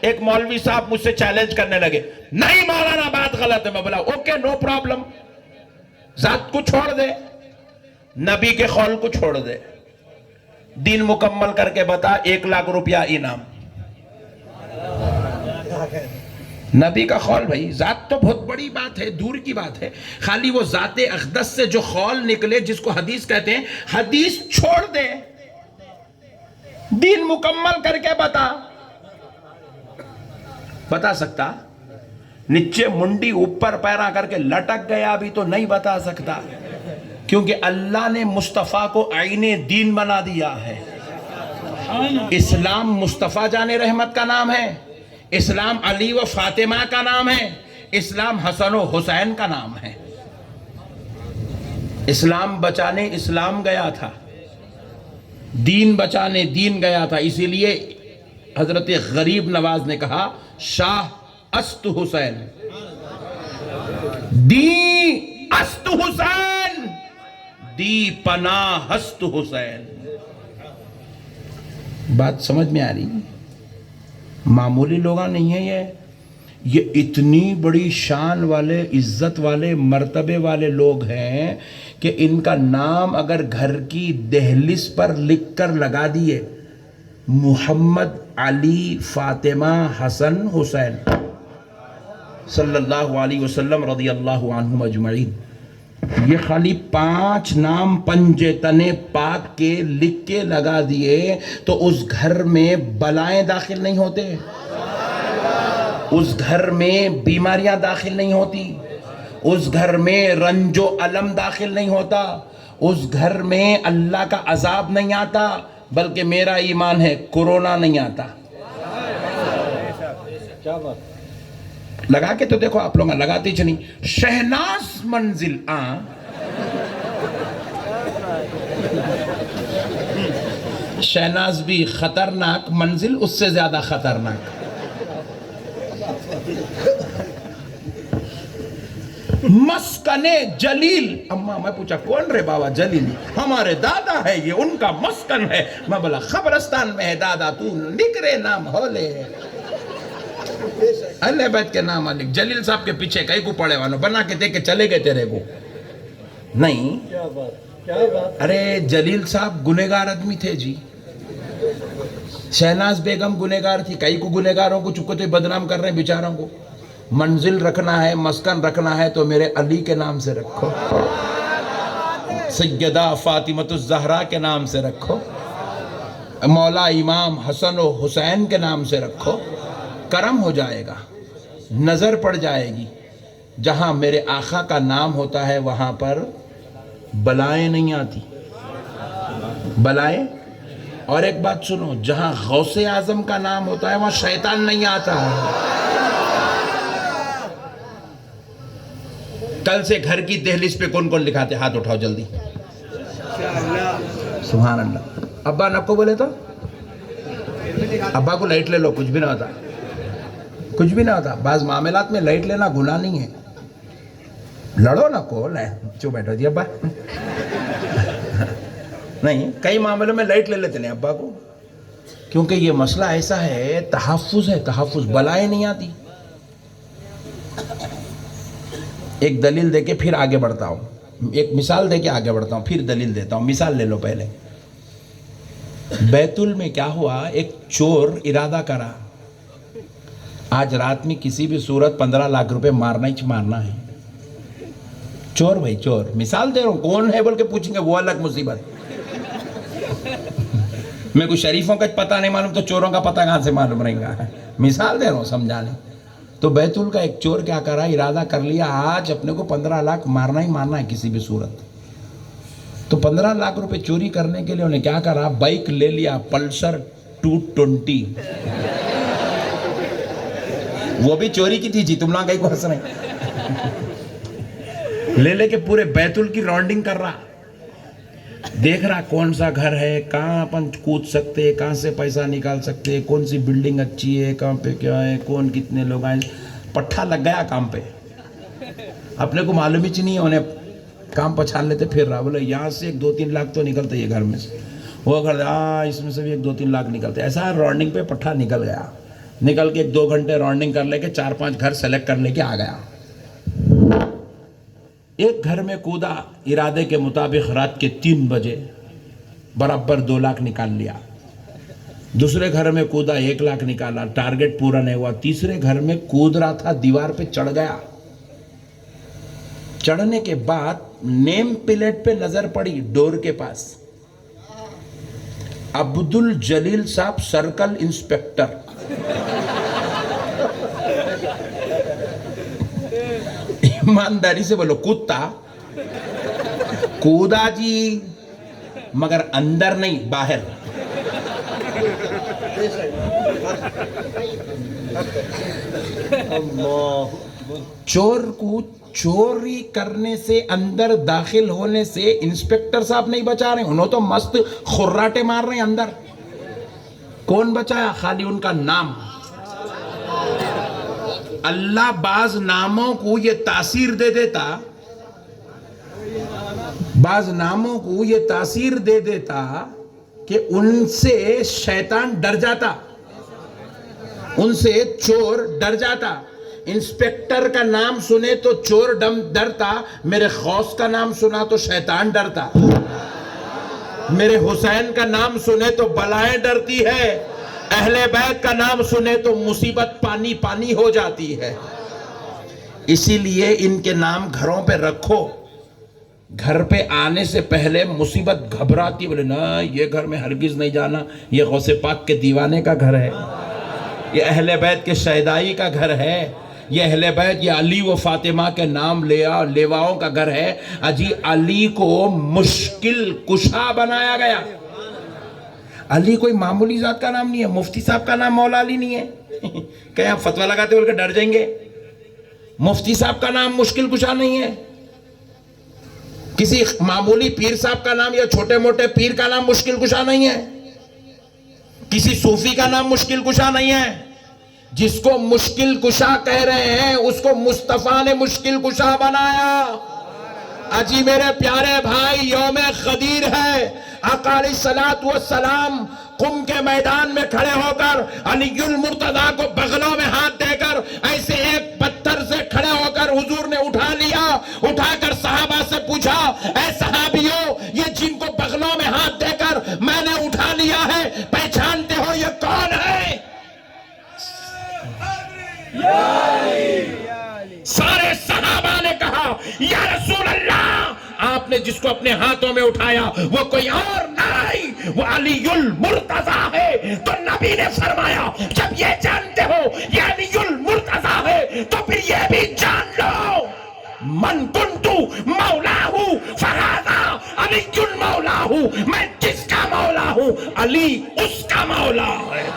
ایک مولوی صاحب مجھ سے چیلنج کرنے لگے، نہیں مولانا بات غلط ہے. میں بولا اوکے نو پرابلم، ذات کو چھوڑ دے، نبی کے قول کو چھوڑ دے، دین مکمل کر کے بتا، 1,00,000 روپیہ انعام. نبی کا قول بھائی، ذات تو بہت بڑی بات ہے، دور کی بات ہے، خالی وہ ذات اقدس سے جو قول نکلے جس کو حدیث کہتے ہیں، حدیث چھوڑ دے، دین مکمل کر کے بتا سکتا؟ نیچے منڈی اوپر پیرا کر کے لٹک گیا بھی تو نہیں بتا سکتا، کیونکہ اللہ نے مصطفیٰ کو عین دین بنا دیا ہے. اسلام مصطفیٰ جان رحمت کا نام ہے، اسلام علی و فاطمہ کا نام ہے، اسلام حسن و حسین کا نام ہے. اسلام بچانے اسلام گیا تھا، دین بچانے دین گیا تھا. اسی لیے حضرت غریب نواز نے کہا، شاہ است حسین، دی است حسین، دی پناہ است حسین. بات سمجھ میں آ رہی؟ معمولی لوگاں نہیں ہیں یہ اتنی بڑی شان والے، عزت والے، مرتبے والے لوگ ہیں کہ ان کا نام اگر گھر کی دہلیز پر لکھ کر لگا دیے، محمد علی فاطمہ حسن حسین صلی اللہ علیہ وسلم رضی اللہ عنہم اجمعین، یہ خالی 5 نام پنجے تنے پاک کے لکھ کے لگا دیے تو اس گھر میں بلائیں داخل نہیں ہوتے، اس گھر میں بیماریاں داخل نہیں ہوتی، اس گھر میں رنج و علم داخل نہیں ہوتا، اس گھر میں اللہ کا عذاب نہیں آتا، بلکہ میرا ایمان ہے کورونا نہیں آتا. لگا کے تو دیکھو آپ لوگ، لگاتے چھ نہیں. شہناز منزل شہناز بھی خطرناک، منزل اس سے زیادہ خطرناک. مسکن جلیل. اما میں پوچھا کون رے بابا جلیل؟ ہمارے دادا ہے، یہ ان کا مسکن ہے. میں بولا خبرستان میں ہے دادا، تو نکرے نام ہولے اللہ بیت کے نام علیک. جلیل صاحب کے پیچھے کئی کو پڑے وانو بنا کے دے کے چلے گئے تیرے کو نہیں. ارے جلیل صاحب گنہگار آدمی تھے جی. شہناز بیگم گنہگار تھی، کئی کو گنہگاروں کو چکتے بدنام کر رہے ہیں بیچاروں کو. منزل رکھنا ہے، مسکن رکھنا ہے تو میرے علی کے نام سے رکھو، سیدہ فاطمۃ الزہرا کے نام سے رکھو، مولا امام حسن و حسین کے نام سے رکھو. کرم ہو جائے گا، نظر پڑ جائے گی. جہاں میرے آقا کا نام ہوتا ہے وہاں پر بلائیں نہیں آتی، بلائیں. اور ایک بات سنو، جہاں غوث اعظم کا نام ہوتا ہے وہاں شیطان نہیں آتا. کل سے گھر کی دہلیز پہ کون کون لکھاتے؟ ہاتھ اٹھاؤ جلدی. سبحان اللہ. ابا نکو بولے تو ابا کو لائٹ لے لو، کچھ بھی نہ ہوتا، کچھ بھی نہ ہوتا. بعض معاملات میں لائٹ لینا گناہ نہیں ہے. لڑو نہ کو چو بیٹھو جی ابا نہیں، کئی معاملوں میں لائٹ لے لیتے ہیں ابا کو، کیونکہ یہ مسئلہ ایسا ہے، تحفظ ہے، تحفظ. بلائیں نہیں آتی. ایک دلیل دے کے پھر آگے بڑھتا ہوں، ایک مثال دے کے آگے بڑھتا ہوں، پھر دلیل دیتا ہوں. مثال لے لو پہلے. بیت میں کیا ہوا، ایک چور ارادہ کرا آج رات میں کسی بھی صورت 15 لاکھ روپے مارنا ہی مارنا ہے. چور بھائی چور، مثال دے رہا ہوں، کون ہے بول کے پوچھیں گے وہ الگ مصیبت. میں کوئی شریفوں کا پتہ نہیں معلوم تو چوروں کا پتہ کہاں سے معلوم رہے گا. مثال دے رہا ہوں سمجھانے. تو بیت کا ایک چور کیا کرا، ارادہ کر لیا آج اپنے کو 15 لاکھ مارنا ہی مارنا ہے کسی بھی صورت. تو 15 لاکھ روپے چوری کرنے کے لیے انہیں کیا کرا، بائک لے لیا پلسر 220. وہ بھی چوری کی تھی جی، تم لوگ کہیں کو ہنس رہے. لے کے پورے بیت کی راؤنڈنگ کر رہا، دیکھ رہا کون سا گھر ہے، کہاں اپن کود سکتے، کہاں سے پیسہ نکال سکتے، کون سی بلڈنگ اچھی ہے، کہاں پہ کیا ہے، کون کتنے لوگ آئے. پٹھا لگ گیا کام پہ. اپنے کو معلوم ہی نہیں ہے، انہیں کام پچھان لیتے پھر رہا. بولے یہاں سے 1-2-3 لاکھ تو نکلتے یہ گھر میں سے، وہ گھر اس میں سے بھی 1-2-3 لاکھ نکلتے. ایسا راؤنڈنگ پہ پٹھا نکل گیا. نکل کے 2 گھنٹے راؤنڈنگ کر لے کے 4-5 گھر سلیکٹ کر لے کے آ گیا. ایک گھر میں کودا ارادے کے مطابق رات کے 3 بجے برابر 2 لاکھ نکال لیا. دوسرے گھر میں کودا 1 لاکھ نکالا, ٹارگٹ پورا نہیں ہوا. تیسرے گھر میں کود رہا تھا, دیوار پہ چڑھ گیا. چڑھنے کے بعد نیم پلیٹ پہ نظر پڑی ڈور کے پاس, عبد الجلیل صاحب سرکل انسپیکٹر. ایمانداری سے بولو, کودتا کودا جی, مگر اندر نہیں, باہر. چور کو چوری کرنے سے, اندر داخل ہونے سے انسپیکٹر صاحب نہیں بچا رہے, انہوں تو مست خراٹے مار رہے ہیں اندر. کون بچایا؟ خالی ان کا نام. اللہ بعض ناموں کو یہ تاثیر دے دیتا, بعض ناموں کو یہ تاثیر دے دیتا کہ ان سے شیطان ڈر جاتا, ان سے چور ڈر جاتا. انسپیکٹر کا نام سنے تو چور ڈرتا, میرے غوث کا نام سنا تو شیطان ڈرتا, میرے حسین کا نام سنے تو بلائیں ڈرتی ہے, اہل بیت کا نام سنے تو مصیبت پانی پانی ہو جاتی ہے. اسی لیے ان کے نام گھروں پہ رکھو. گھر پہ آنے سے پہلے مصیبت گھبراتی, بولے نا یہ گھر میں ہرگز نہیں جانا, یہ غوث پاک کے دیوانے کا گھر ہے, یہ اہل بیت کے شہدائی کا گھر ہے, یہ اہل بیت, یہ علی و فاطمہ کے نام لیواؤں کا گھر ہے. اجی علی کو مشکل کشا بنایا گیا. علی کوئی معمولی ذات کا نام نہیں ہے. مفتی صاحب کا نام مولا علی نہیں ہے. کہ آپ فتویٰ لگاتے بول کے ڈر جائیں گے؟ مفتی صاحب کا نام مشکل کشا نہیں ہے. کسی معمولی پیر صاحب کا نام یا چھوٹے موٹے پیر کا نام مشکل کشا نہیں ہے. کسی صوفی کا نام مشکل کشا نہیں ہے. جس کو مشکل کشا کہہ رہے ہیں اس کو مصطفیٰ نے مشکل کشا بنایا. اجی میرے پیارے بھائی, یوم غدیر ہے. آقا علیہ الصلوۃ والسلام قم کے میدان میں کھڑے ہو کر علی المرتضیٰ کو بغلوں میں ہاتھ دے کر ایسے ایک پتھر سے کھڑے ہو کر حضور نے اٹھا لیا. اٹھا کر صحابہ سے پوچھا, اے صحابیوں, یہ جن کو بغلوں میں ہاتھ دے کر میں نے اٹھا لیا ہے, پہچانتے ہو یہ کون ہے؟ سارے صحابہ نے کہا, یا رسول اللہ, آپ نے جس کو اپنے ہاتھوں میں اٹھایا وہ کوئی اور نہیں, وہ علی المرتضیٰ ہے. تو نبی نے فرمایا, جب یہ جانتے ہو یہ علی المرتضیٰ ہے تو پھر یہ بھی جان لو, من کنتو مولاہ فہذا علی مولاہ, میں جس کا مولا ہوں علی اس کا مولا ہے.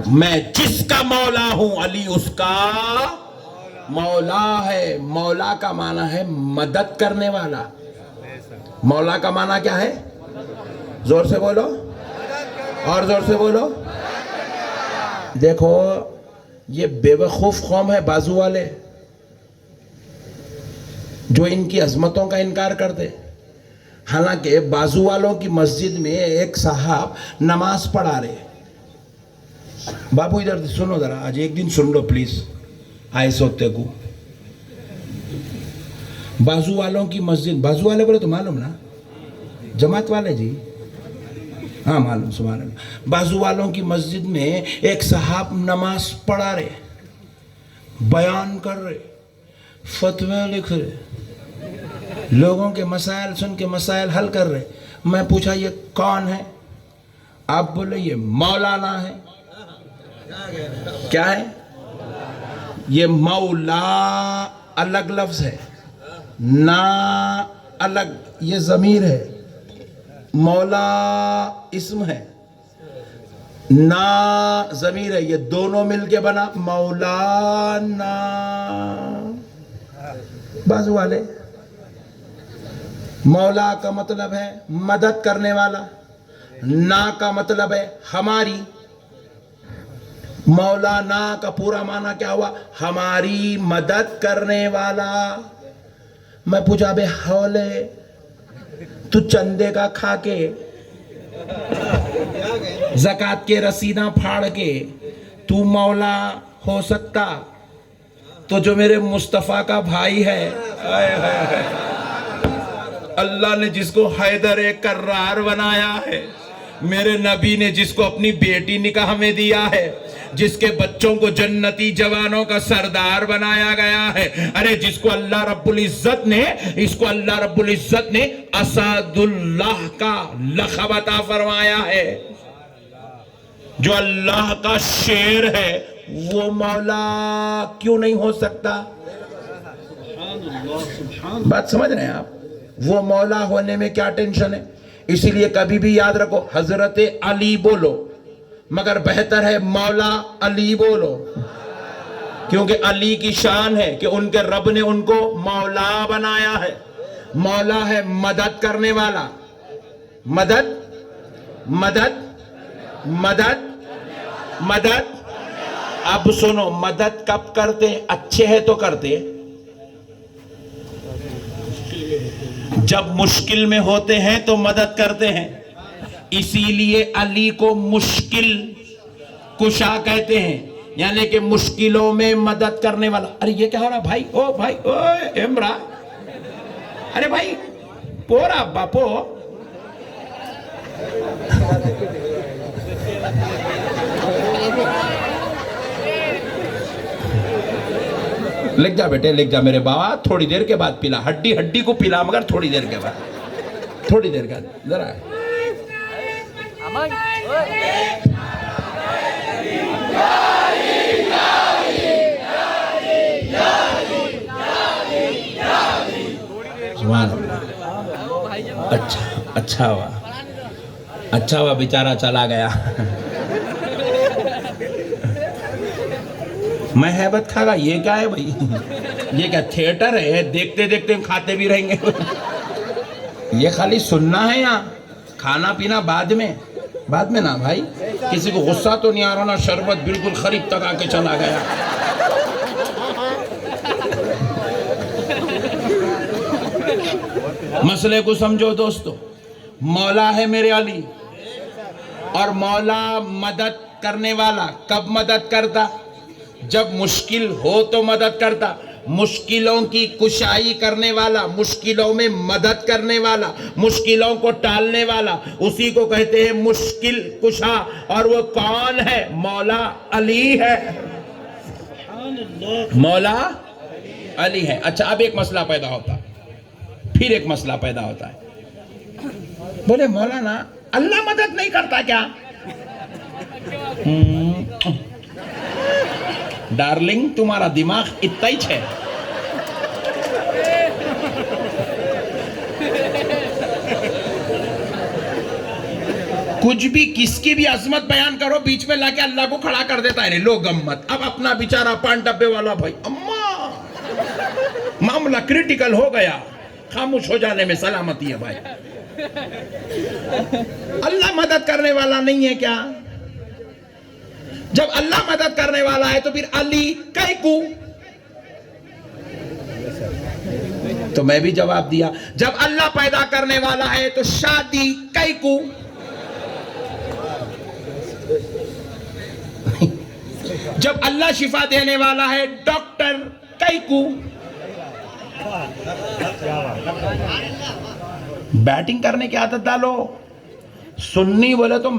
میں جس کا مولا ہوں علی اس کا مولا ہے. مولا کا معنی ہے مدد کرنے والا. مولا کا معنی کیا ہے؟ زور سے بولو, اور زور سے بولو. دیکھو یہ بے وقوف قوم ہے بازو والے, جو ان کی عظمتوں کا انکار کرتے. حالانکہ بازو والوں کی مسجد میں ایک صاحب نماز پڑھا رہے. بابو ادھر سنو ذرا, آج ایک دن سن لو پلیز, آئے سوتے کو. بازو والوں کی مسجد, بازو والے بولے تو معلوم نا, جماعت والے جی, ہاں معلوم, سبحان اللہ. بازو والوں کی مسجد میں ایک صاحب نماز پڑھا رہے, بیان کر رہے, فتوے لکھ رہے, لوگوں کے مسائل سن کے مسائل حل کر رہے. میں پوچھا یہ کون ہے؟ آپ بولے یہ مولانا ہے. کیا ہے یہ؟ مولا الگ لفظ ہے, نا الگ, یہ ضمیر ہے. مولا اسم ہے, نا ضمیر ہے, یہ دونوں مل کے بنا مولانا. بازو والے, مولا کا مطلب ہے مدد کرنے والا, نا کا مطلب ہے ہماری. مولانا کا پورا معنی کیا ہوا؟ ہماری مدد کرنے والا۔ میں پوچھا بے حولے تو چندے کا کھا کے زکوٰۃ کے رسیداں پھاڑ کے تو مولا ہو سکتا تو جو میرے مصطفیٰ کا بھائی ہے، اللہ نے جس کو حیدر کرار بنایا ہے، میرے نبی نے جس کو اپنی بیٹی نکاح میں دیا ہے، جس کے بچوں کو جنتی جوانوں کا سردار بنایا گیا ہے، ارے جس کو اللہ رب العزت نے اسد اللہ کا لقب عطا فرمایا ہے، جو اللہ کا شیر ہے، وہ مولا کیوں نہیں ہو سکتا؟ بات سمجھ رہے ہیں آپ؟ وہ مولا ہونے میں کیا ٹینشن ہے؟ اسی لیے کبھی بھی یاد رکھو، حضرت علی بولو مگر بہتر ہے مولا علی بولو، کیونکہ علی کی شان ہے کہ ان کے رب نے ان کو مولا بنایا ہے۔ مولا ہے مدد کرنے والا، مدد مدد مدد مدد۔ اب سنو، مدد کب کرتے؟ اچھے ہیں تو کرتے، جب مشکل میں ہوتے ہیں تو مدد کرتے ہیں۔ اسی لیے علی کو مشکل کشا کہتے ہیں، یعنی کہ مشکلوں میں مدد کرنے والا۔ ارے یہ کیا ہو رہا بھائی؟ او بھائی، او امرا، ارے بھائی پورا باپو، لکھ جا بیٹے، لکھ جا میرے بابا، تھوڑی دیر کے بعد پلا، ہڈی ہڈی کو پلا مگر تھوڑی دیر کے بعد، تھوڑی دیر کے بعد ذرا۔ اچھا ہوا بیچارہ چلا گیا۔ میں ہیبت کھا گا، یہ کیا ہے بھائی؟ یہ کیا تھیٹر ہے؟ دیکھتے دیکھتے ہم کھاتے بھی رہیں گے۔ یہ خالی سننا ہے یہاں، کھانا پینا بعد میں نا بھائی۔ کسی کو غصہ تو نہیں آ رہا نا؟ شربت بالکل قریب تک آ کے چلا گیا۔ مسئلے کو سمجھو دوستو، مولا ہے میرے علی، اور مولا مدد کرنے والا۔ کب مدد کرتا؟ جب مشکل ہو تو مدد کرتا، مشکلوں کی کشائی کرنے والا، مشکلوں میں مدد کرنے والا، مشکلوں کو ٹالنے والا، اسی کو کہتے ہیں مشکل کشا۔ اور وہ کون ہے؟ مولا علی ہے، مولا علی ہے۔ اچھا، اب ایک مسئلہ پیدا ہوتا ہے، پھر ایک مسئلہ پیدا ہوتا ہے۔ بولے مولانا اللہ مدد نہیں کرتا کیا؟ ڈارلنگ تمہارا دماغ اتنا ہی ہے۔ کچھ بھی کس کی بھی عظمت بیان کرو، بیچ میں لا کے اللہ کو کھڑا کر دیتا ہے، لوگ گمت۔ اب اپنا بیچارہ پان ڈبے والا بھائی، اماں معاملہ کریٹیکل ہو گیا، خاموش ہو جانے میں سلامتی ہے بھائی۔ اللہ مدد کرنے والا نہیں ہے کیا؟ جب اللہ مدد کرنے والا ہے تو پھر علی کئی کو؟ تو میں بھی جواب دیا، جب اللہ پیدا کرنے والا ہے تو شادی کئی کو؟ جب اللہ شفا دینے والا ہے ڈاکٹر کئی کو؟ بیٹنگ کرنے کی عادت ڈالو، سننی بولے تو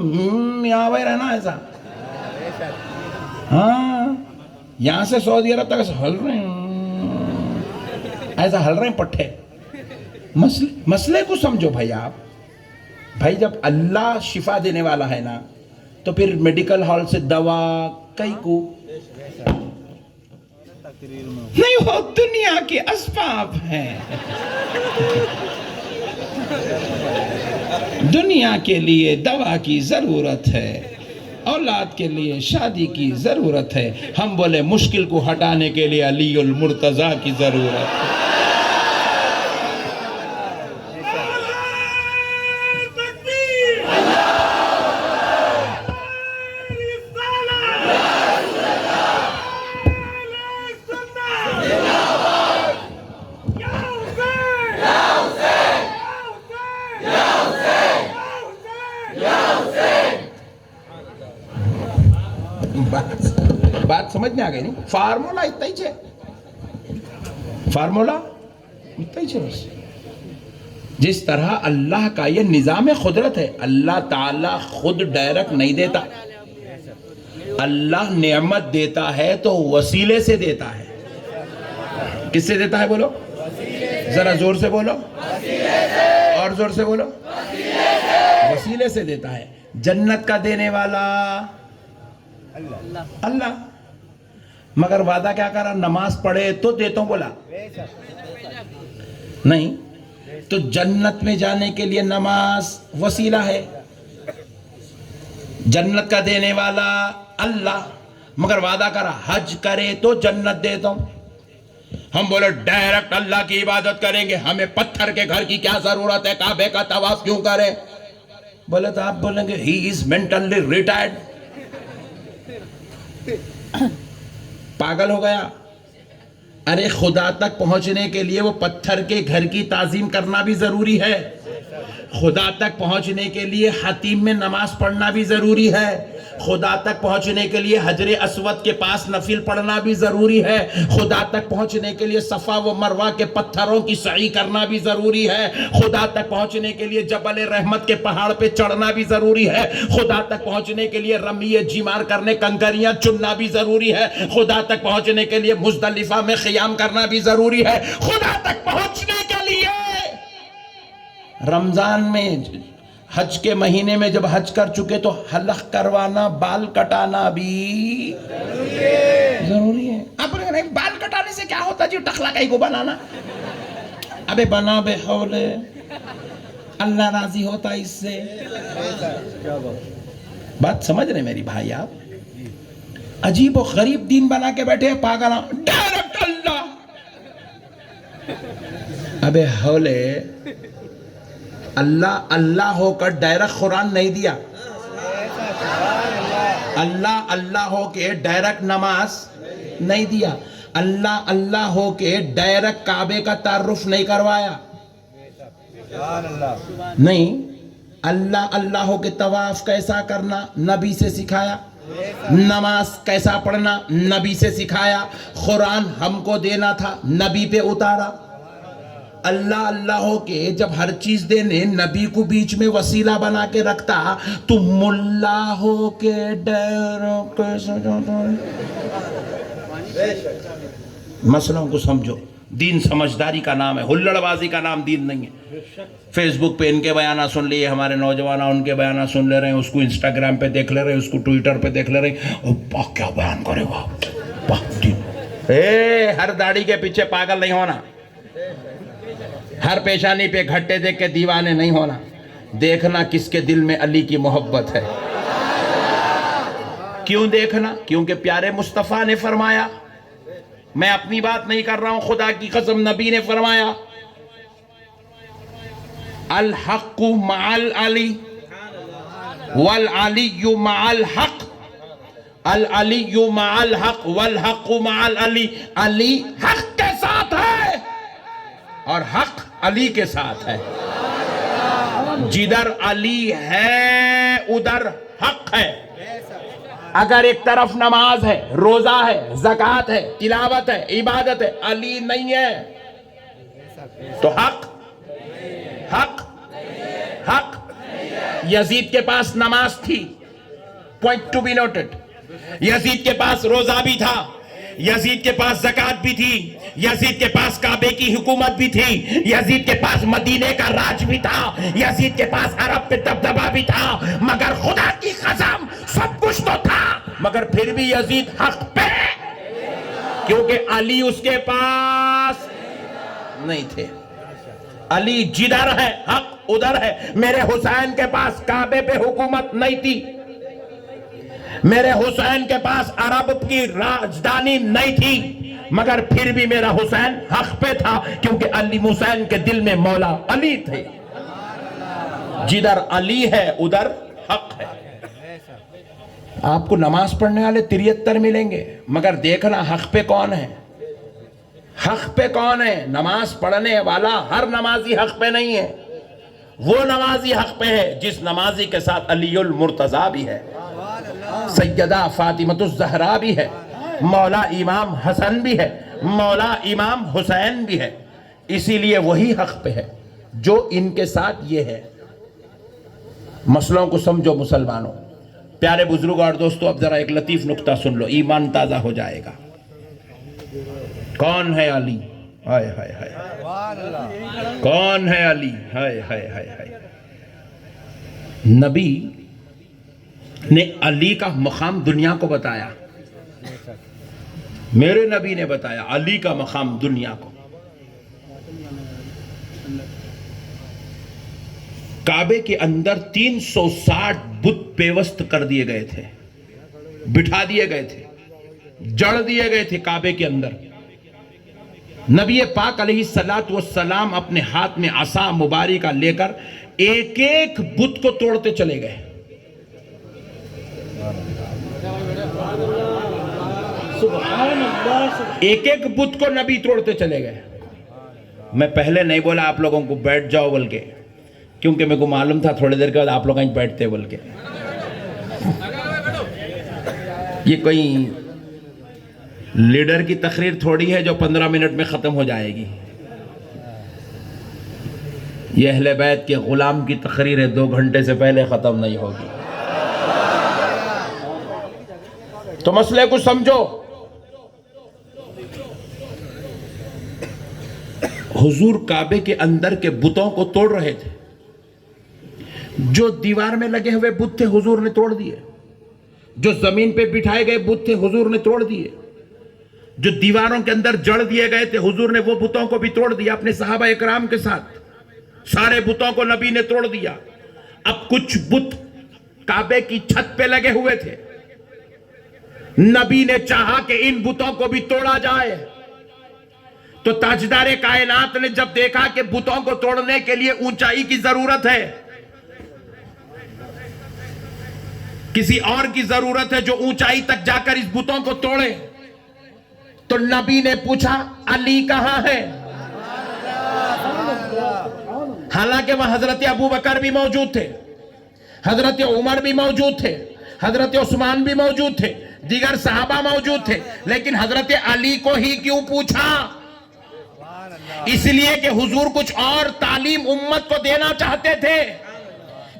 یہاں وہی رہنا ایسا۔ ہاں، یہاں سے سعودی عرب تک ہل رہے ہیں، ایسا ہل رہے ہیں پٹھے۔ مسئلے کو سمجھو بھائی آپ۔ بھائی جب اللہ شفا دینے والا ہے نا تو پھر میڈیکل ہال سے دوا کئی کو؟ نہیں، وہ دنیا کے اسباب ہیں، دنیا کے لیے دوا کی ضرورت ہے، اولاد کے لیے شادی کی ضرورت ہے۔ ہم بولے مشکل کو ہٹانے کے لیے علی المرتضیٰ کی ضرورت ہے۔ بات سمجھ میں آ گئی نہیں؟ فارمولا اتنا ہی چھے، فارمولا اتنا ہی چھے بس. جس طرح اللہ کا یہ نظام قدرت ہے، اللہ تعالیٰ خود ڈائریکٹ نہیں دیتا. اللہ نعمت دیتا ہے تو وسیلے سے دیتا ہے. کس سے دیتا ہے بولو؟ ذرا زور سے بولو، اور زور سے بولو. وسیلے سے دیتا ہے. جنت کا دینے والا اللہ. مگر وعدہ کیا کرا؟ نماز پڑھے تو دیتا ہوں بولا نہیں. تو جنت میں جانے کے لیے نماز وسیلہ ہے. جنت کا دینے والا اللہ، مگر وعدہ کرا حج کرے تو جنت دیتا ہوں. ہم بولے ڈائریکٹ اللہ کی عبادت کریں گے، ہمیں پتھر کے گھر کی کیا ضرورت ہے، کعبے کا طواف کیوں کریں؟ بولے تو آپ بولیں گے ہی از مینٹلی ریٹائرڈ. پاگل ہو گیا. ارے خدا تک پہنچنے کے لیے وہ پتھر کے گھر کی تعظیم کرنا بھی ضروری ہے. خدا تک پہنچنے کے لیے حتیم میں نماز پڑھنا بھی ضروری ہے. خدا تک پہنچنے کے لیے حجر اسود کے پاس نفل پڑھنا بھی ضروری ہے. خدا تک پہنچنے کے لیے صفا و مروہ کے پتھروں کی سعی کرنا بھی ضروری ہے. خدا تک پہنچنے کے لیے جبل رحمت کے پہاڑ پہ چڑھنا بھی ضروری ہے. خدا تک پہنچنے کے لیے رمی جیمار کرنے کنکریاں چننا بھی ضروری ہے. خدا تک پہنچنے کے لیے مزدلفہ میں قیام کرنا بھی ضروری ہے. خدا تک پہنچنے کے لیے رمضان میں حج کے مہینے میں جب حج کر چکے تو حلق کروانا، بال کٹانا بھی ضروری ہے. آپ بال کٹانے سے کیا ہوتا جی؟ ٹخلا کہیں کو بنانا. ابے بنا بے حولے، اللہ راضی ہوتا اس سے. بات سمجھ رہے میری بھائی آپ؟ عجیب و غریب دین بنا کے بیٹھے پاگل. ڈائریکٹ اللہ. ابے حولے، اللہ اللہ ہو کر ڈائریکٹ قرآن نہیں دیا. اللہ اللہ ہو کے ڈائریکٹ نماز نہیں دیا. اللہ اللہ ہو کے ڈائریکٹ کعبے کا تعارف نہیں کروایا. نہیں. اللہ اللہ ہو کے طواف کیسا کرنا نبی سے سکھایا. نماز کیسا پڑھنا نبی سے سکھایا. قرآن ہم کو دینا تھا، نبی پہ اتارا. اللہ اللہ ہو کے جب ہر چیز دینے نبی کو بیچ میں وسیلہ بنا کے رکھتا تو ملا ہو کے ڈائریکٹ کیسا جاتا ہے؟ مسئلوں کو سمجھو. دین سمجھداری کا نام ہے، ہلڑ بازی کا نام دین نہیں ہے. فیس بک پہ ان کے بیانات سن لیے ہمارے نوجوان، ان کے بیانات سن لے رہے ہیں، اس کو انسٹاگرام پہ دیکھ لے رہے ہیں، اس کو ٹویٹر پہ دیکھ لے رہے ہیں. واہ کیا بیان کرے واہ. ہر داڑھی کے پیچھے پاگل نہیں ہونا، ہر پیشانی پہ گھٹے دیکھ کے دیوانے نہیں ہونا. دیکھنا کس کے دل میں علی کی محبت ہے. کیوں دیکھنا؟ کیونکہ پیارے مصطفیٰ نے فرمایا. میں اپنی بات نہیں کر رہا ہوں، خدا کی قسم نبی نے فرمایا الحق مع العلی والعلی مع الحق. العلی مع الحق والحق مع العلی. علی حق کے ساتھ ہے اور حق علی کے ساتھ ہے. جدھر علی ہے ادھر حق ہے. اگر ایک طرف نماز ہے، روزہ ہے، زکوٰۃ ہے، تلاوت ہے، عبادت ہے، علی نہیں ہے تو حق حق حق. یزید کے پاس نماز تھی، پوائنٹ ٹو بی نوٹڈ. یزید کے پاس روزہ بھی تھا، یزید کے پاس زکوٰۃ بھی تھی، یزید کے پاس کعبے کی حکومت بھی تھی، یزید کے پاس مدینے کا راج بھی تھا، یزید کے پاس عرب پہ دبدبہ بھی تھا. مگر خدا کی قسم سب کچھ تو تھا، مگر پھر بھی یزید حق پہ، کیونکہ علی اس کے پاس نہیں تھے. علی جدھر ہے حق ادھر ہے. میرے حسین کے پاس کعبے پہ حکومت نہیں تھی، میرے حسین کے پاس عرب کی راجدانی نہیں تھی، مگر پھر بھی میرا حسین حق پہ تھا، کیونکہ علی حسین کے دل میں مولا علی تھے. جدھر علی ہے ادھر حق ہے. آپ کو نماز پڑھنے والے 73 ملیں گے، مگر دیکھنا حق پہ کون ہے. حق پہ کون ہے؟ نماز پڑھنے والا ہر نمازی حق پہ نہیں ہے. وہ نمازی حق پہ ہے جس نمازی کے ساتھ علی المرتضیٰ بھی ہے. سیدہ فاطمۃ الزہرا بھی ہے، مولا امام حسن بھی ہے، مولا امام حسین بھی ہے. اسی لیے وہی حق پہ ہے جو ان کے ساتھ یہ ہے. مسئلوں کو سمجھو مسلمانوں. پیارے بزرگ اور دوستو، اب ذرا ایک لطیف نکتہ سن لو، ایمان تازہ ہو جائے گا. کون ہے علی؟ ہائے ہائے ہائے. کون ہے علی؟ ہائے ہائے ہائے ہائے. نبی نے علی کا مقام دنیا کو بتایا. میرے نبی نے بتایا علی کا مقام دنیا کو. کعبے کے اندر 360 بت پیوست کر دیے گئے تھے، بٹھا دیے گئے تھے، جڑ دیے گئے تھے کعبے کے اندر. نبی پاک علیہ السلام اپنے ہاتھ میں عصا مبارکہ لے کر ایک ایک بت کو توڑتے چلے گئے. ایک ایک بت کو نبی توڑتے چلے گئے. میں پہلے نہیں بولا آپ لوگوں کو بیٹھ جاؤ بول کے، کیونکہ میرے کو معلوم تھا تھوڑی دیر کے بعد آپ لوگ کہیں بیٹھتے بول کے. یہ کوئی لیڈر کی تقریر تھوڑی ہے جو 15 منٹ میں ختم ہو جائے گی. یہ اہل بیت کے غلام کی تقریر ہے، 2 گھنٹے سے پہلے ختم نہیں ہوگی. تو مسئلے کو سمجھو. حضور کعبے کے اندر کے بتوں کو توڑ رہے تھے. جو دیوار میں لگے ہوئے بت تھے حضور نے توڑ دیے. جو زمین پہ بٹھائے گئے بت تھے حضور نے توڑ دیے. جو دیواروں کے اندر جڑ دیے گئے تھے حضور نے وہ بتوں کو بھی توڑ دیا اپنے صحابہ اکرام کے ساتھ. سارے بتوں کو نبی نے توڑ دیا. اب کچھ بت کعبے کی چھت پہ لگے ہوئے تھے. نبی نے چاہا کہ ان بتوں کو بھی توڑا جائے. تو تاجدار کائنات نے جب دیکھا کہ بتوں کو توڑنے کے لیے اونچائی کی ضرورت ہے، کسی اور کی ضرورت ہے جو اونچائی تک جا کر اس بتوں کو توڑے، تو نبی نے پوچھا علی کہاں ہے؟ حالانکہ وہاں حضرت ابو بکر بھی موجود تھے، حضرت عمر بھی موجود تھے، حضرت عثمان بھی موجود تھے، دیگر صحابہ موجود تھے، لیکن حضرت علی کو ہی کیوں پوچھا؟ اس لیے کہ حضور کچھ اور تعلیم امت کو دینا چاہتے تھے.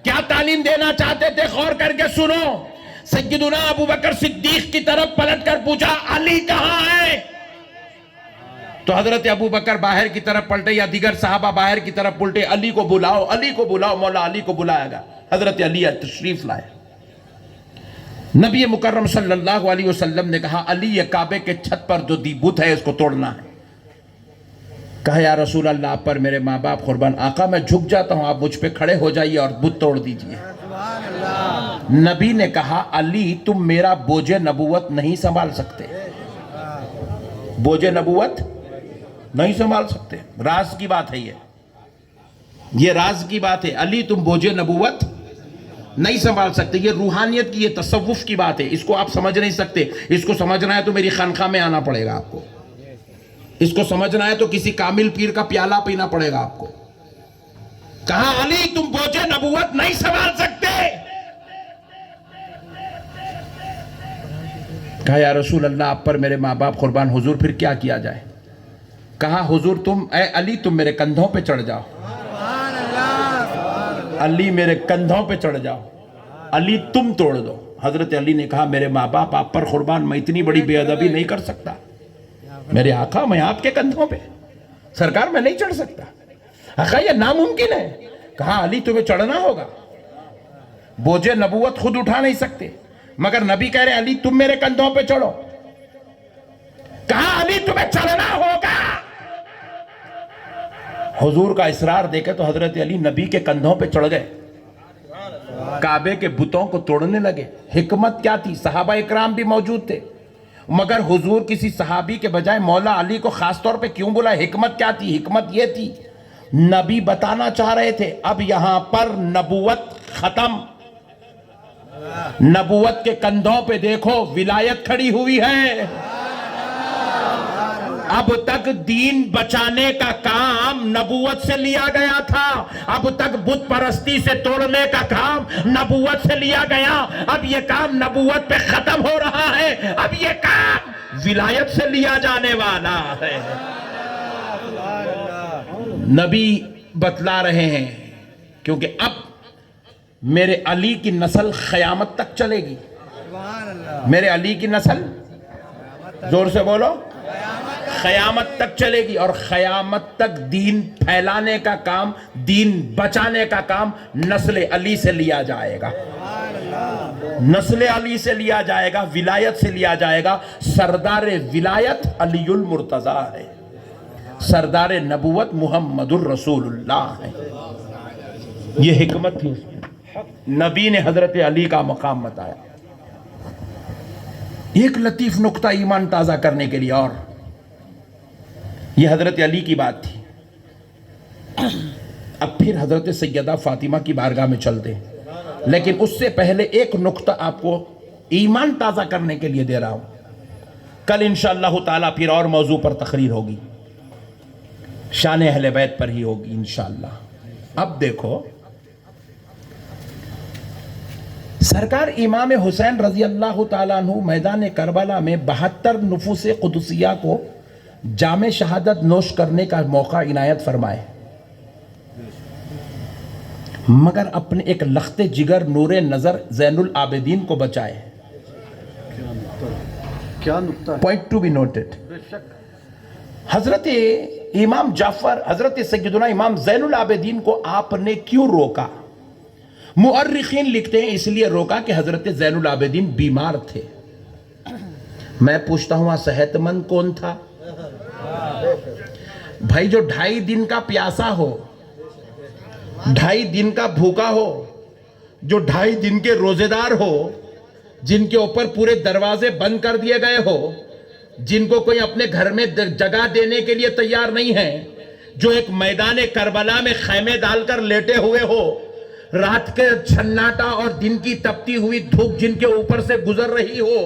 کیا تعلیم دینا چاہتے تھے؟ غور کر کے سنو. سیدنا ابو بکر صدیق کی طرف پلٹ کر پوچھا علی کہاں ہے؟ تو حضرت ابو بکر باہر کی طرف پلٹے یا دیگر صحابہ باہر کی طرف پلٹے، علی کو بلاؤ، علی کو بلاؤ. مولا علی کو بلایا گا. حضرت علی تشریف لائے. نبی مکرم صلی اللہ علیہ وسلم نے کہا علی یہ کعبے کے چھت پر جو بت ہے اس کو توڑنا ہے. کہا یا رسول اللہ آپ پر میرے ماں باپ قربان. آقا میں جھک جاتا ہوں، آپ مجھ پہ کھڑے ہو جائیے اور بت توڑ دیجئے. نبی نے کہا علی تم میرا بوجھ نبوت نہیں سنبھال سکتے. بوجھ نبوت نہیں سنبھال سکتے. راز کی بات ہے یہ راز کی بات ہے. علی تم بوجھ نبوت نہیں سنبھال سکتے. یہ روحانیت کی، یہ تصوف کی بات ہے. اس کو آپ سمجھ نہیں سکتے. اس کو سمجھنا ہے تو میری خانقاہ میں آنا پڑے گا آپ کو. اس کو سمجھنا ہے تو کسی کامل پیر کا پیالہ پینا پڑے گا آپ کو. کہا علی تم بوجھ نبوت نہیں سنبھال سکتے. کہا یا رسول اللہ آپ پر میرے ماں باپ قربان. حضور پھر کیا کیا جائے؟ کہا حضور اے علی تم میرے کندھوں پہ چڑھ جاؤ. علی میرے کندھوں پہ چڑھ جاؤ. علی تم توڑ دو. حضرت علی نے کہا میرے ماں باپ آپ پر قربان میں اتنی بڑی بے ادبی نہیں کر سکتا. میرے آقا میں آپ کے کندھوں پہ سرکار میں نہیں چڑھ سکتا. آقا یہ ناممکن ہے. کہا علی تمہیں چڑھنا ہوگا. بوجھ نبوت خود اٹھا نہیں سکتے مگر نبی کہہ رہے علی تم میرے کندھوں پہ چڑھو. کہا علی تمہیں چڑھنا ہوگا. حضور کا اصرار دیکھے تو حضرت علی نبی کے کندھوں پہ چڑھ گئے. کعبے کے بتوں کو توڑنے لگے. حکمت کیا تھی؟ صحابہ اکرام بھی موجود تھے مگر حضور کسی صحابی کے بجائے مولا علی کو خاص طور پہ کیوں بولا؟ حکمت کیا تھی؟ حکمت یہ تھی نبی بتانا چاہ رہے تھے اب یہاں پر نبوت ختم. نبوت کے کندھوں پہ دیکھو ولایت کھڑی ہوئی ہے. اب تک دین بچانے کا کام نبوت سے لیا گیا تھا، اب تک بت پرستی سے توڑنے کا کام نبوت سے لیا گیا، اب یہ کام نبوت پہ ختم ہو رہا ہے، اب یہ کام ولایت سے لیا جانے والا ہے۔ نبی بتلا رہے ہیں کیونکہ اب میرے علی کی نسل قیامت تک چلے گی، میرے علی کی نسل، زور سے بولو، قیامت تک چلے گی، اور قیامت تک دین پھیلانے کا کام، دین بچانے کا کام نسل علی سے لیا جائے گا، نسل علی سے لیا جائے گا، ولایت سے لیا جائے گا۔ سردار ولایت علی المرتضیٰ ہے، سردار نبوت محمد الرسول اللہ ہے۔ یہ حکمت تھی، نبی نے حضرت علی کا مقام بتایا۔ ایک لطیف نقطہ ایمان تازہ کرنے کے لیے، اور یہ حضرت علی کی بات تھی۔ اب پھر حضرت سیدہ فاطمہ کی بارگاہ میں چلتے ہیں، لیکن اس سے پہلے ایک نقطہ آپ کو ایمان تازہ کرنے کے لیے دے رہا ہوں۔ کل انشاءاللہ تعالیٰ پھر اور موضوع پر تقریر ہوگی، شان اہل بیت پر ہی ہوگی انشاءاللہ۔ اب دیکھو، سرکار امام حسین رضی اللہ تعالیٰ عنہ میدان کربلا میں 72 نفوس قدسیہ کو جام شہادت نوش کرنے کا موقع عنایت فرمائے، مگر اپنے ایک لخت جگر نور نظر زین العابدین کو بچائے۔ کیا نکتہ ہے؟ Point to be noted. Hazrat Imam جعفر، حضرت سیدنا امام زین العابدین کو آپ نے کیوں روکا؟ مؤرخین لکھتے ہیں اس لیے روکا کہ حضرت زین العابدین بیمار تھے۔ میں پوچھتا ہوں صحت مند کون تھا؟ بھائی جو 2.5 دن کا پیاسا ہو، 2.5 دن کا بھوکا ہو، جو 2.5 دن کے روزے دار ہو، جن کے اوپر پورے دروازے بند کر دیے گئے ہو، جن کو کوئی اپنے گھر میں جگہ دینے کے لیے تیار نہیں ہے، جو ایک میدان کربلا میں خیمے ڈال کر لیٹے ہوئے ہو، رات کے چھناٹا اور دن کی تپتی ہوئی دھوپ جن کے اوپر سے گزر رہی ہو،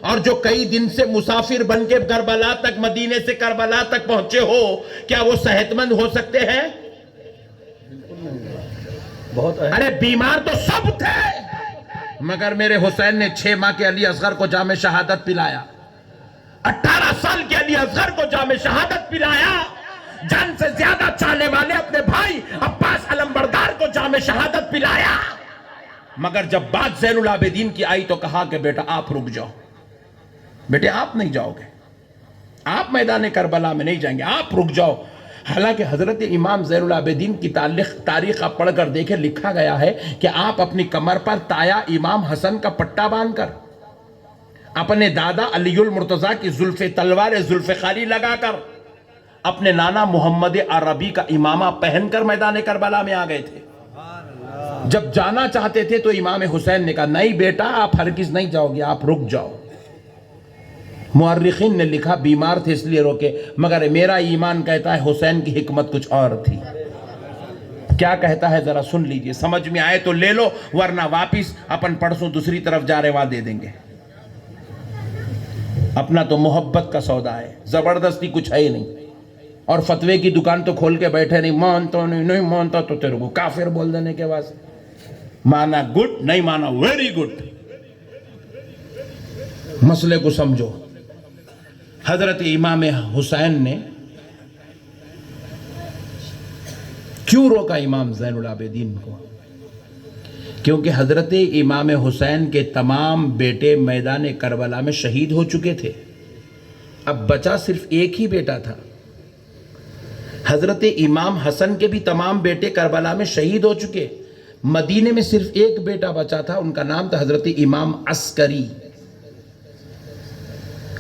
اور جو کئی دن سے مسافر بن کے کربلا تک، مدینے سے کربلا تک پہنچے ہو، کیا وہ صحت مند ہو سکتے ہیں؟ بہت اہم۔ ارے بیمار تو سب تھے، مگر میرے حسین نے 6 ماہ کے علی اصغر کو جام شہادت پلایا، 18 سال کے علی اصغر کو جام شہادت پلایا، جان سے زیادہ چاہنے والے اپنے بھائی عباس علمبردار کو جام شہادت پلایا۔ مگر جب بات زین العابدین کی آئی تو کہا کہ بیٹا آپ رک جاؤ، بیٹے آپ نہیں جاؤ گے، آپ میدان کربلا میں نہیں جائیں گے، آپ رک جاؤ۔ حالانکہ حضرت امام زین العابدین کی تاریخ آپ پڑھ کر دیکھیں، لکھا گیا ہے کہ آپ اپنی کمر پر تایا امام حسن کا پٹا باندھ کر، اپنے دادا علی المرتضیٰ کی زلف تلوار ذوالفقاری لگا کر، اپنے نانا محمد عربی کا امامہ پہن کر میدان کربلا میں آ گئے تھے۔ جب جانا چاہتے تھے تو امام حسین نے کہا نہیں بیٹا آپ ہرگز نہیں جاؤ گے، آپ رک جاؤ۔ مورخین نے لکھا بیمار تھے اس لیے روکے، مگر میرا ایمان کہتا ہے حسین کی حکمت کچھ اور تھی۔ کیا کہتا ہے ذرا سن لیجئے، سمجھ میں آئے تو لے لو، ورنہ واپس اپن پرسوں دوسری طرف جا رہے وہاں دے دیں گے۔ اپنا تو محبت کا سودا ہے، زبردستی کچھ ہے ہی نہیں، اور فتوے کی دکان تو کھول کے بیٹھے نہیں، مانتا نہیں مانتا تو تیرے کو کافر بول دینے کے بعد مانا گڈ، نہیں مانا ویری گڈ۔ مسئلے کو سمجھو۔ حضرت امام حسین نے کیوں روکا امام زین العابدین کو؟ کیونکہ حضرت امام حسین کے تمام بیٹے میدان کربلا میں شہید ہو چکے تھے، اب بچا صرف ایک ہی بیٹا تھا۔ حضرت امام حسن کے بھی تمام بیٹے کربلا میں شہید ہو چکے، مدینے میں صرف ایک بیٹا بچا تھا، ان کا نام تھا حضرت امام عسکری،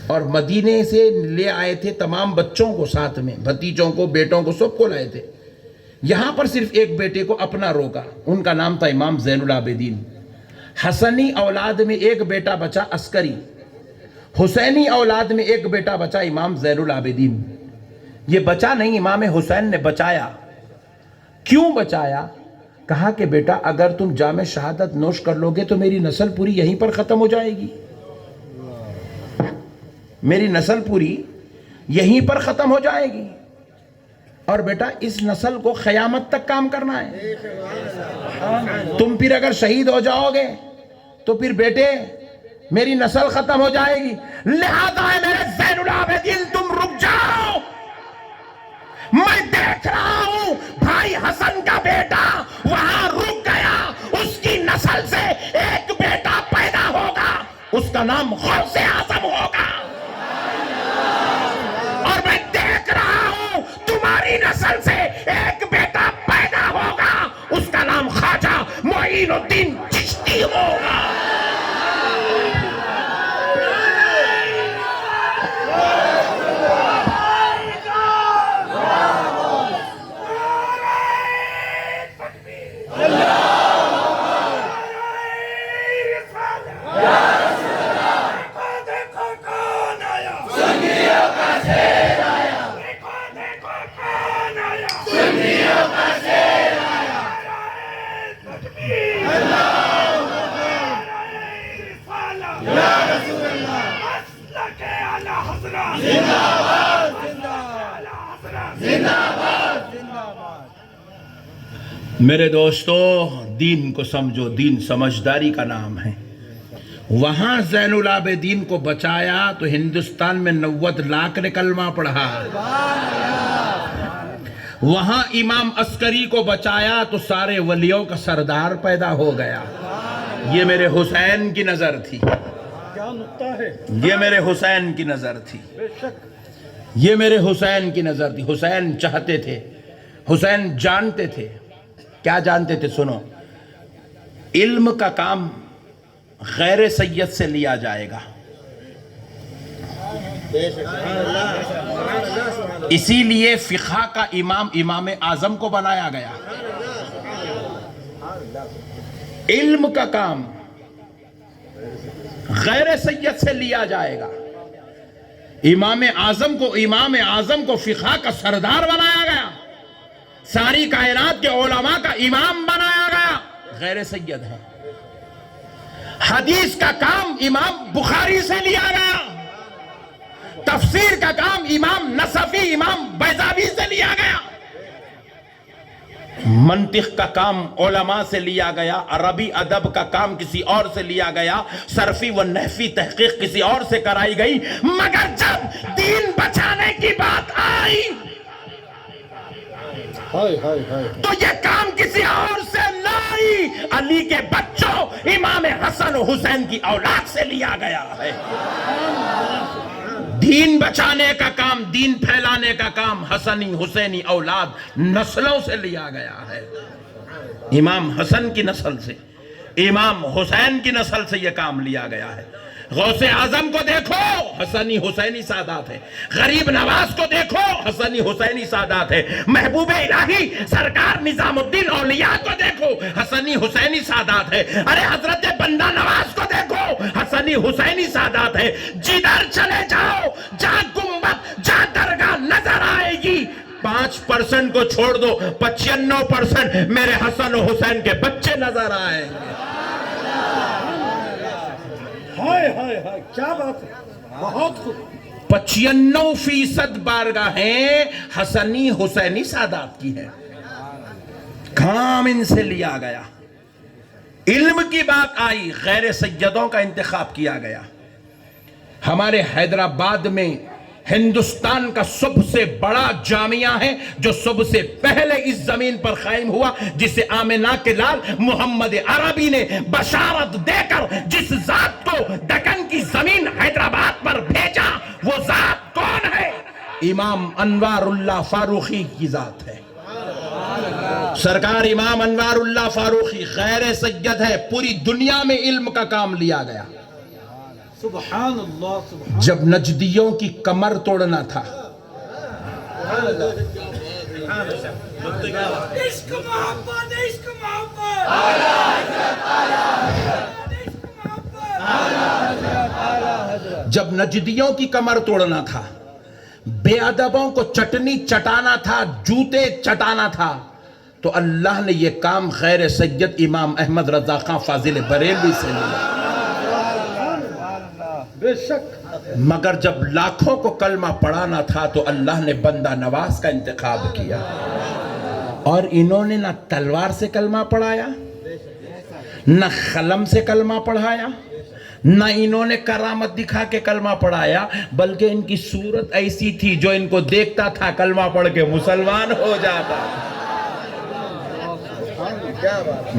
اور مدینے سے لے آئے تھے تمام بچوں کو ساتھ میں، بھتیجوں کو، بیٹوں کو، سب کو لائے تھے۔ یہاں پر صرف ایک بیٹے کو اپنا روکا، ان کا نام تھا امام زین العابدین۔ حسنی اولاد میں ایک بیٹا بچا عسکری، حسینی اولاد میں ایک بیٹا بچا امام زین العابدین۔ یہ بچا نہیں، امام حسین نے بچایا۔ کیوں بچایا؟ کہا کہ بیٹا اگر تم جام شہادت نوش کر لو گے تو میری نسل پوری یہیں پر ختم ہو جائے گی، میری نسل پوری یہیں پر ختم ہو جائے گی. اور بیٹا اس نسل کو قیامت تک کام کرنا ہے. تم پھر اگر شہید ہو جاؤ گے تو پھر بیٹے میری نسل ختم ہو جائے گی. لہذا ہے میرے زین العابدین تم رک جاؤ. میں دیکھ رہا ہوں بھائی حسن کا بیٹا وہاں رک گیا, اس کی نسل سے ایک بیٹا پیدا ہوگا, اس کا نام غوث اعظم ہوگا. اور میں دیکھ رہا ہوں تمہاری نسل سے ایک بیٹا پیدا ہوگا, اس کا نام خواجہ معین الدین چشتی ہوگا. میرے دوستو دین کو سمجھو, دین سمجھداری کا نام ہے. وہاں زین العابدین کو بچایا تو ہندوستان میں 90 لاکھ نے کلمہ پڑھا. وہاں امام عسکری کو بچایا تو سارے ولیوں کا سردار پیدا ہو گیا. یہ میرے حسین کی نظر تھی, کیا نقطہ ہے. یہ میرے حسین کی نظر تھی, بے شک. یہ میرے حسین کی نظر تھی. حسین چاہتے تھے, حسین جانتے تھے. کیا جانتے تھے؟ سنو, علم کا کام غیر سید سے لیا جائے گا. اسی لیے فقہ کا امام امام اعظم کو بنایا گیا. علم کا کام غیر سید سے لیا جائے گا. امام اعظم کو فقہ کا سردار بنایا گیا, ساری کائنات کے علماء کا امام بنایا گیا, غیر سید ہے. حدیث کا کام امام بخاری سے لیا گیا, تفسیر کا کام امام نصفی امام بیضاوی سے لیا گیا, منطق کا کام علماء سے لیا گیا, عربی ادب کا کام کسی اور سے لیا گیا, صرفی و نحوی تحقیق کسی اور سے کرائی گئی. مگر جب دین بچانے کی بات آئی تو یہ کام کسی اور سے لائی. علی کے بچوں امام حسن و حسین کی اولاد سے لیا گیا ہے. دین بچانے کا کام, دین پھیلانے کا کام حسنی حسینی اولاد نسلوں سے لیا گیا ہے. امام حسن کی نسل سے, امام حسین کی نسل سے یہ کام لیا گیا ہے. غوث اعظم کو دیکھو, حسنی حسینی سادات ہے. غریب نواز کو دیکھو, حسنی حسینی سادات ہے. محبوب الہی سرکار نظام الدین اولیاء کو دیکھو, حسنی حسینی سادات ہے. ارے حضرت بندہ نواز کو دیکھو, حسنی حسینی سادات ہے. جدھر چلے جاؤ جہاں گنبد جہاں درگاہ نظر آئے گی 5% کو چھوڑ دو, 95% میرے حسن و حسین کے بچے نظر آئیں گے. ہائے ہائے ہائے, کیا بات ہے. بہت خوب. 95% بارگاہیں حسنی حسینی سادات کی ہے. کام ان سے لیا گیا. علم کی بات آئی, غیر سیدوں کا انتخاب کیا گیا. ہمارے حیدرآباد میں ہندوستان کا سب سے بڑا جامعہ ہے جو سب سے پہلے اس زمین پر قائم ہوا, جسے آمنہ کے لال محمد عربی نے بشارت دے کر جس ذات کو دکن کی زمین حیدرآباد پر بھیجا, وہ ذات کون ہے؟ امام انوار اللہ فاروقی کی ذات ہے. سرکار امام انوار اللہ فاروقی غیر سید ہے. پوری دنیا میں علم کا کام لیا گیا. سبحان اللہ. سبحان. جب نجدیوں کی کمر توڑنا تھا, عشق محبت, عشق محبت, جب نجدیوں کی کمر توڑنا تھا, بے ادبوں کو چٹنی چٹانا تھا, جوتے چٹانا تھا, تو اللہ نے یہ کام غیر سید امام احمد رضا خان فاضل بریلوی سے لیا. بے شک. مگر جب لاکھوں کو کلمہ پڑھانا تھا تو اللہ نے بندہ نواز کا انتخاب کیا، اور انہوں نے نہ تلوار سے کلمہ پڑھایا، نہ قلم سے کلمہ پڑھایا، نہ انہوں نے کرامت دکھا کے کلمہ پڑھایا، بلکہ ان کی صورت ایسی تھی جو ان کو دیکھتا تھا کلمہ پڑھ کے مسلمان ہو جاتا۔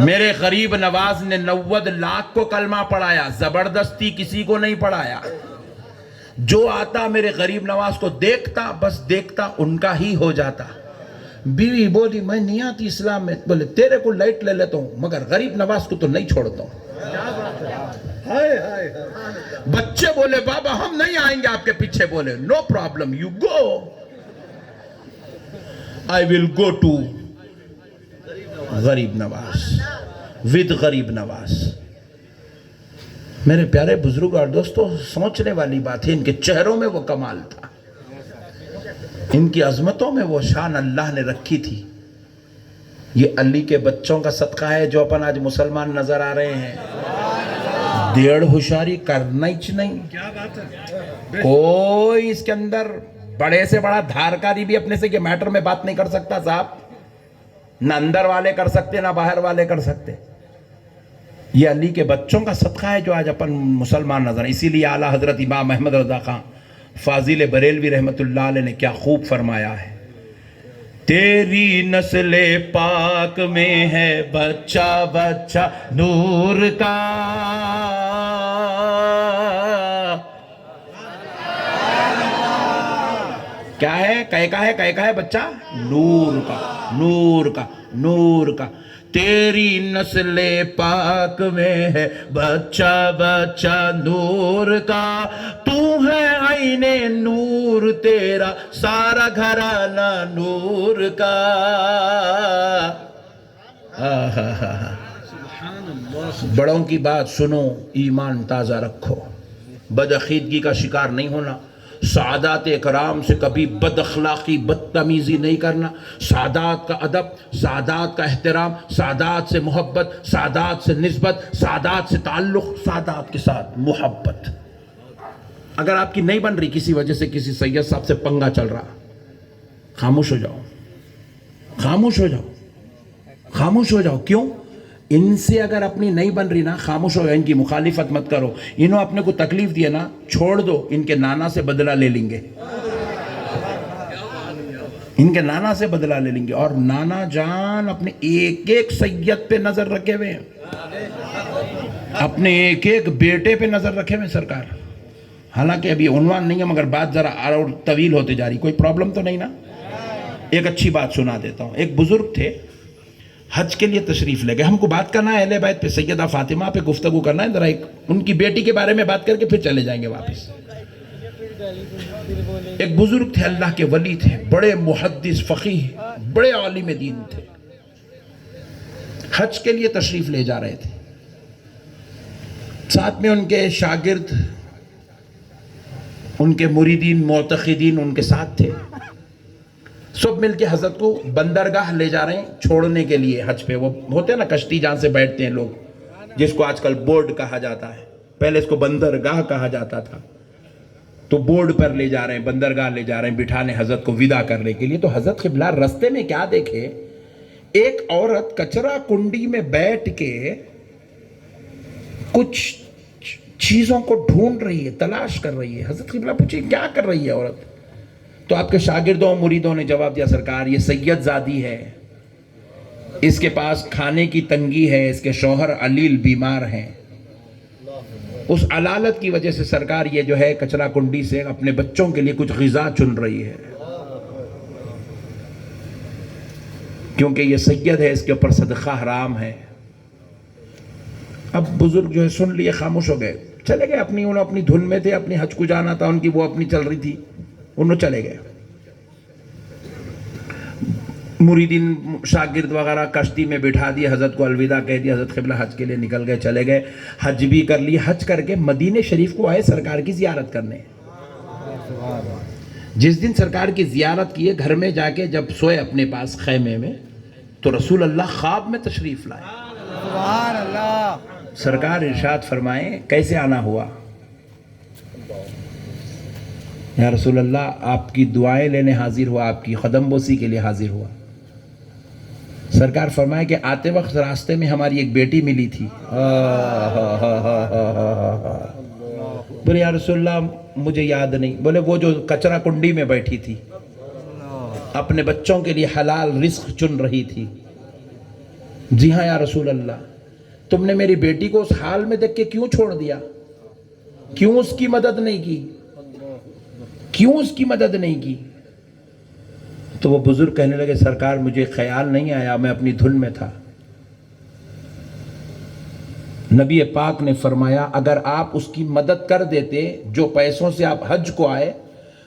میرے غریب نواز نے 90 لاکھ کو کلمہ پڑھایا، زبردستی کسی کو نہیں پڑھایا۔ جو آتا میرے غریب نواز کو دیکھتا، بس دیکھتا، ان کا ہی ہو جاتا۔ بیوی بولی میں نہیں آتی اسلام میں، بولے تیرے کو لائٹ لے لیتا ہوں مگر غریب نواز کو تو نہیں چھوڑتا ہوں۔ بچے بولے بابا ہم نہیں آئیں گے آپ کے پیچھے، بولے no problem you go, I will go to Gharib Nawaz with غریب نواز۔ میرے پیارے بزرگ اور دوستو، سوچنے والی بات ہے، ان کے چہروں میں وہ کمال تھا، ان کی عظمتوں میں وہ شان اللہ نے رکھی تھی۔ یہ علی کے بچوں کا صدقہ ہے جو اپن آج مسلمان نظر آ رہے ہیں۔ دیڑھ ہوشیاری کرنا ہی نہیں، کوئی اس کے اندر بڑے سے بڑا دھارکاری بھی اپنے سے یہ میٹر میں بات نہیں کر سکتا صاحب، نہ اندر والے کر سکتے نہ باہر والے کر سکتے۔ یہ علی کے بچوں کا صدقہ ہے جو آج اپن مسلمان نظر۔ اسی لیے اعلیٰ حضرت امام احمد رضا خان فاضل بریلوی رحمت اللہ علیہ نے کیا خوب فرمایا ہے، تیری نسل پاک میں ہے بچہ بچہ نور کا، کیا ہے کہے کا ہے بچہ نور کا، نور کا، نور کا۔ تیری نسل پاک میں ہے بچہ بچہ نور کا، تو ہے عین نور تیرا سارا گھرانہ نور کا۔ بڑوں کی بات سنو، ایمان تازہ رکھو، بدعقیدگی کا شکار نہیں ہونا، سعادات اکرام سے کبھی بد اخلاقی بدتمیزی نہیں کرنا، سعادات کا ادب، سعادات کا احترام، سعادات سے محبت، سعادات سے نسبت، سعادات سے تعلق، سعادات کے ساتھ محبت۔ اگر آپ کی نہیں بن رہی کسی وجہ سے، کسی سید صاحب سے پنگا چل رہا، خاموش ہو جاؤ، خاموش ہو جاؤ، خاموش ہو جاؤ۔ کیوں؟ ان سے اگر اپنی نہیں بن رہی نا، خاموش ہو، ان کی مخالفت مت کرو۔ انہوں اپنے کو تکلیف دیا نا، چھوڑ دو، ان کے نانا سے بدلہ لے لیں گے، ان کے نانا سے بدلہ لے لیں گے۔ اور نانا جان اپنے ایک ایک سید پہ نظر رکھے ہوئے ہیں، اپنے ایک ایک بیٹے پہ نظر رکھے ہوئے سرکار۔ حالانکہ ابھی عنوان نہیں ہے مگر بات ذرا اور طویل ہوتے جا رہی، کوئی پرابلم تو نہیں نا؟ ایک اچھی بات سنا دیتا ہوں۔ ایک بزرگ تھے، حج کے لیے تشریف لے گئے۔ ہم کو بات کرنا ہے اہل بیت پہ، سیدہ فاطمہ پہ گفتگو کرنا ہے، ذرا ایک ان کی بیٹی کے بارے میں بات کر کے پھر چلے جائیں گے واپس۔ ایک بزرگ تھے، اللہ کے ولی تھے، بڑے محدث فقیہ، بڑے عالم دین تھے، حج کے لیے تشریف لے جا رہے تھے، ساتھ میں ان کے شاگرد، ان کے مریدین معتقدین ان کے ساتھ تھے۔ سب مل کے حضرت کو بندرگاہ لے جا رہے ہیں چھوڑنے کے لیے حج پہ۔ وہ ہوتے ہیں نا کشتی جہاں سے بیٹھتے ہیں لوگ، جس کو آج کل بورڈ کہا جاتا ہے، پہلے اس کو بندرگاہ کہا جاتا تھا۔ تو بورڈ پر لے جا رہے ہیں، بندرگاہ لے جا رہے ہیں بٹھانے حضرت کو ودا کرنے کے لیے۔ تو حضرت قبلہ رستے میں کیا دیکھے، ایک عورت کچرا کنڈی میں بیٹھ کے کچھ چیزوں کو ڈھونڈ رہی ہے، تلاش کر رہی ہے۔ حضرت قبلہ پوچھے کیا کر رہی ہے عورت؟ تو آپ کے شاگردوں مریدوں نے جواب دیا، سرکار یہ سید زادی ہے، اس کے پاس کھانے کی تنگی ہے، اس کے شوہر علیل بیمار ہیں، اس علالت کی وجہ سے سرکار یہ جو ہے کچرا کنڈی سے اپنے بچوں کے لیے کچھ غذا چن رہی ہے، کیونکہ یہ سید ہے، اس کے اوپر صدقہ حرام ہے۔ اب بزرگ جو ہے سن لیے، خاموش ہو گئے، چلے گئے اپنی، انہوں اپنی دھن میں تھے، اپنی حج کو جانا تھا ان کی، وہ اپنی چل رہی تھی، انہوں چلے گئے۔ مریدین شاگرد وغیرہ کشتی میں بٹھا دیے، حضرت کو الوداع کہہ دیا، حضرت قبلہ حج کے لیے نکل گئے، چلے گئے، حج بھی کر لی۔ حج کر کے مدینہ شریف کو آئے سرکار کی زیارت کرنے۔ جس دن سرکار کی زیارت کیے، گھر میں جا کے جب سوئے اپنے پاس خیمے میں، تو رسول اللہ خواب میں تشریف لائے۔ سبحان اللہ۔ سرکار ارشاد فرمائے کیسے آنا ہوا؟ یا رسول اللہ آپ کی دعائیں لینے حاضر ہوا، آپ کی قدم بوسی کے لیے حاضر ہوا۔ سرکار فرمائے کہ آتے وقت راستے میں ہماری ایک بیٹی ملی تھی۔ بولے یا رسول اللہ مجھے یاد نہیں۔ بولے وہ جو کچرا کنڈی میں بیٹھی تھی، اپنے بچوں کے لیے حلال رزق چن رہی تھی۔ جی ہاں یا رسول اللہ، تم نے میری بیٹی کو اس حال میں دیکھ کے کیوں چھوڑ دیا؟ کیوں اس کی مدد نہیں کی؟ کیوں اس کی مدد نہیں کی؟ تو وہ بزرگ کہنے لگے سرکار مجھے خیال نہیں آیا، میں اپنی دھن میں تھا۔ نبی پاک نے فرمایا اگر آپ اس کی مدد کر دیتے، جو پیسوں سے آپ حج کو آئے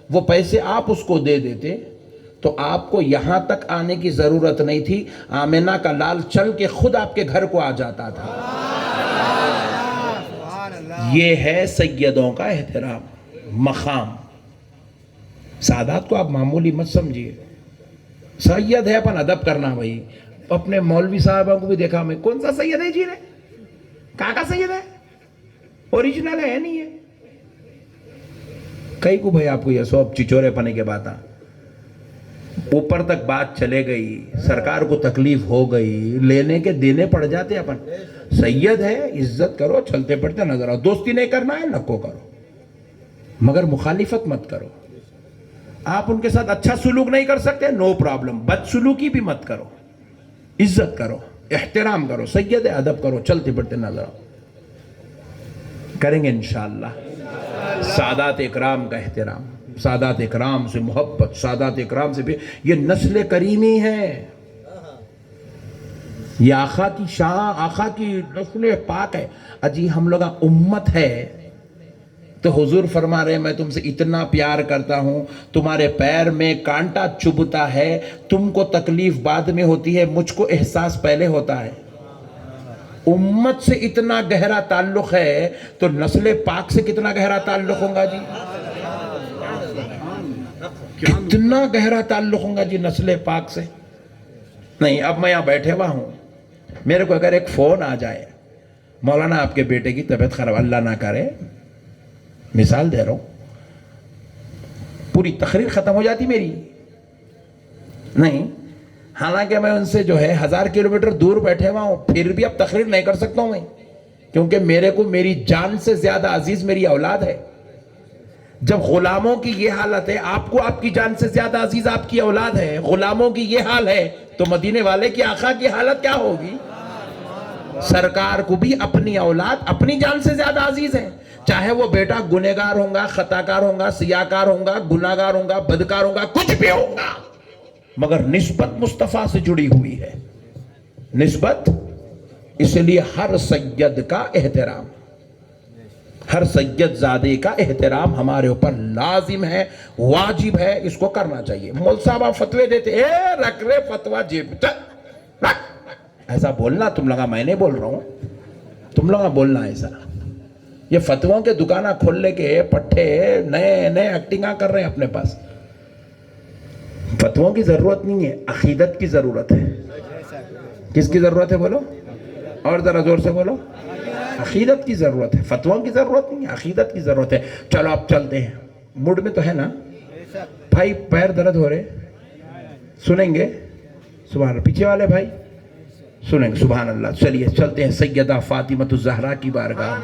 وہ پیسے آپ اس کو دے دیتے تو آپ کو یہاں تک آنے کی ضرورت نہیں تھی، آمنہ کا لال چل کے خود آپ کے گھر کو آ جاتا تھا۔ یہ ہے سیدوں کا احترام، مقام۔ سادات کو آپ معمولی مت سمجھیے، سید ہے اپن ادب کرنا بھائی۔ اپنے مولوی صاحبوں کو بھی دیکھا میں، کون سا سید ہے جی نے؟ کہاں سید ہے؟ اوریجنل ہے نہیں ہے؟ کئی کو بھائی آپ کو یہ سب چچورے پنے کے بات اوپر تک بات چلے گئی، سرکار کو تکلیف ہو گئی، لینے کے دینے پڑ جاتے اپن۔ سید ہے، عزت کرو، چلتے پڑتے نظر آؤ۔ دوستی نہیں کرنا ہے نکو کرو، مگر مخالفت مت کرو۔ آپ ان کے ساتھ اچھا سلوک نہیں کر سکتے، نو پرابلم، بد سلوکی بھی مت کرو، عزت کرو، احترام کرو، سید ہے ادب کرو، چلتے پڑتے نظر آؤ۔ کریں گے انشاءاللہ۔ سادات اکرام کا احترام، سادات اکرام سے محبت، سادات اکرام سے بھی، یہ نسل کریمی ہے، یہ آقا کی شان، آقا کی نسل پاک ہے۔ اجی ہم لوگ امت ہے تو حضور فرما رہے ہیں میں تم سے اتنا پیار کرتا ہوں، تمہارے پیر میں کانٹا چبھتا ہے، تم کو تکلیف بعد میں ہوتی ہے، مجھ کو احساس پہلے ہوتا ہے۔ امت سے اتنا گہرا تعلق ہے تو نسل پاک سے کتنا گہرا تعلق ہوگا جی؟ کتنا گہرا تعلق ہوگا جی نسل پاک سے؟ نہیں، اب میں یہاں بیٹھے ہوا ہوں، میرے کو اگر ایک فون آ جائے مولانا آپ کے بیٹے کی طبیعت خراب، اللہ نہ کرے، مثال دے رہا ہوں، پوری تقریر ختم ہو جاتی میری؟ نہیں، حالانکہ میں ان سے جو ہے 1000 کلومیٹر دور بیٹھے ہوا ہوں، پھر بھی اب تقریر نہیں کر سکتا ہوں میں، کیونکہ میرے کو میری جان سے زیادہ عزیز میری اولاد ہے۔ جب غلاموں کی یہ حالت ہے، آپ کو آپ کی جان سے زیادہ عزیز آپ کی اولاد ہے، غلاموں کی یہ حال ہے تو مدینے والے کی آقا کی حالت کیا ہوگی؟ سرکار کو بھی اپنی اولاد اپنی جان سے زیادہ عزیز ہے، چاہے وہ بیٹا گنہگار ہوگا، خطاکار ہوگا، سیاکار ہوگا، گناہگار ہوگا، بدکار ہوگا، کچھ بھی ہوگا، مگر نسبت مصطفیٰ سے جڑی ہوئی ہے، نسبت۔ اس لیے ہر سید کا احترام، ہر سید زادے کا احترام ہمارے اوپر لازم ہے، واجب ہے، اس کو کرنا چاہیے۔ مول صاحب آپ فتوے دیتے، رکھ رے فتوہ جیب رکھ، ایسا بولنا تم لگا، میں نہیں بول رہا ہوں، تم لگا بولنا ایسا۔ یہ فتووں کے دکانہ کھول لے کے پٹھے نئے نئے ایکٹنگاں کر رہے ہیں اپنے پاس۔ فتووں کی ضرورت نہیں ہے، عقیدت کی ضرورت ہے۔ کس کی ضرورت ہے بولو؟ اور ذرا زور سے بولو۔ عقیدت کی ضرورت ہے، فتووں کی ضرورت نہیں ہے، عقیدت کی ضرورت ہے۔ چلو اب چلتے ہیں، موڈ میں تو ہے نا بھائی؟ پیر درد ہو رہے، سنیں گے؟ سبحان اللہ۔ پیچھے والے بھائی سنیں گے؟ سبحان اللہ۔ چلیے چلتے ہیں سیدہ فاطمہ الزہرا کی بارگاہ۔